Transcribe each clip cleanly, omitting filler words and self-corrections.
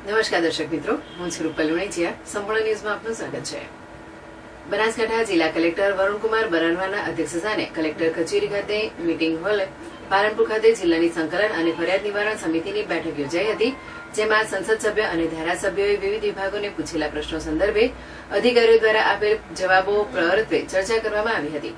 નમસ્કાર દર્શક મિત્રો, હું છું રૂપલ લુણીચિયા. સંપૂર્ણ ન્યૂઝમાં આપનું સ્વાગત છે. બનાસકાંઠા જિલ્લા કલેક્ટર વરુણકુમાર બરાનવાના અધ્યક્ષસ્થાને કલેક્ટર કચેરી ખાતે મીટિંગ હોલ પાલનપુર ખાતે જિલ્લાની સંકલન અને ફરિયાદ નિવારણ સમિતિની બેઠક યોજાઈ હતી, જેમાં સંસદ સભ્ય અને ધારાસભ્યોએ વિવિધ વિભાગોને પૂછેલા પ્રશ્નો સંદર્ભે અધિકારીઓ દ્વારા આપેલ જવાબો પ્રવર્તે ચર્ચા કરવામાં આવી હતી.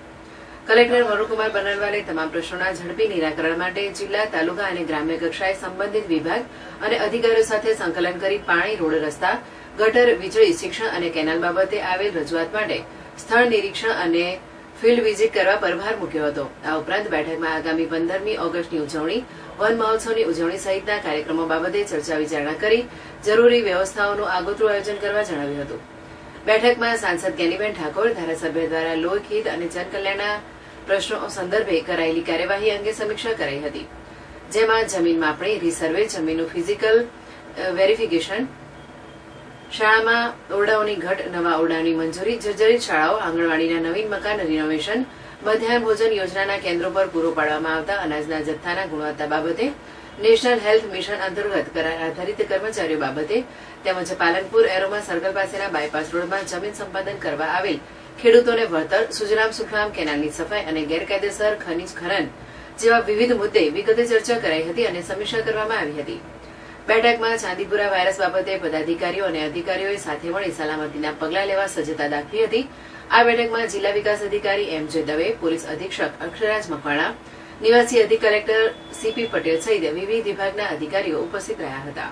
કલેક્ટર વરુણકુમાર બરાનવાલે તમામ પ્રશ્નોના ઝડપી નિરાકરણ માટે જિલ્લા, તાલુકા અને ગ્રામ્ય કક્ષાએ સંબંધિત વિભાગ અને અધિકારીઓ સાથે સંકલન કરી પાણી, રોડ, રસ્તા, ગટર, વીજળી, શિક્ષણ અને કેનાલ બાબતે આવેલ રજૂઆત માટે સ્થળ નિરીક્ષણ અને ફિલ્ડ વિઝિટ કરવા પર ભાર મૂક્યો હતો. આ ઉપરાંત બેઠકમાં આગામી 15મી ઓગસ્ટની ઉજવણી, વન મહોત્સવની ઉજવણી સહિતના કાર્યક્રમો બાબતે ચર્ચા વિચારણા કરી જરૂરી વ્યવસ્થાઓનું આગોતરું આયોજન કરવા જણાવ્યું હતું. બેઠકમાં સાંસદ જ્ઞાનીબેન ઠાકોર, ધારાસભ્ય દ્વારા લોકહિત અને જનકલ્યાણના પ્રશ્નો સંદર્ભે કરાયેલી કાર્યવાહી અંગે સમીક્ષા કરાઈ હતી, જેમાં જમીન માપણી, રીસર્વે, જમીનનું ફિઝિકલ વેરિફિકેશન, શાળામાં ઓરડાઓની ઘટ, નવા ઓરડાની મંજૂરી, જર્જરિત શાળાઓ, આંગણવાડીના નવીન મકાન રિનોવેશન, મધ્યાહન ભોજન યોજનાના કેન્દ્રો પર પૂરો પાડવામાં આવતા અનાજના જથ્થાના ગુણવત્તા બાબતે, નેશનલ હેલ્થ મિશન અંતર્ગત કરાર આધારિત કર્મચારીઓ બાબતે તેમજ પાલનપુર એરોમા સર્કલ પાસેના બાયપાસ રોડમાં જમીન સંપાદન કરવા આવેલ ખેડૂતોને વળતર, સુજલામ સુફલામ કેનાલની સફાઈ અને ગેરકાયદેસર ખનીજ ખનન જેવા વિવિધ મુદ્દે વિગતે ચર્ચા કરાઈ હતી અને સમીક્ષા કરવામાં આવી હતી. બેઠકમાં ચાંદીપુરા વાયરસ બાબતે પદાધિકારીઓ અને અધિકારીઓએ સાથે મળી સલામતીના પગલાં લેવા સજ્જતા દાખવી હતી. આ બેઠકમાં જિલ્લા વિકાસ અધિકારી M.J. દવે, પોલીસ અધિક્ષક અક્ષરાજ મકવાણા, નિવાસી અધિક કલેક્ટર C.P. પટેલ સહિત વિવિધ વિભાગના અધિકારીઓ ઉપસ્થિત રહ્યા હતા.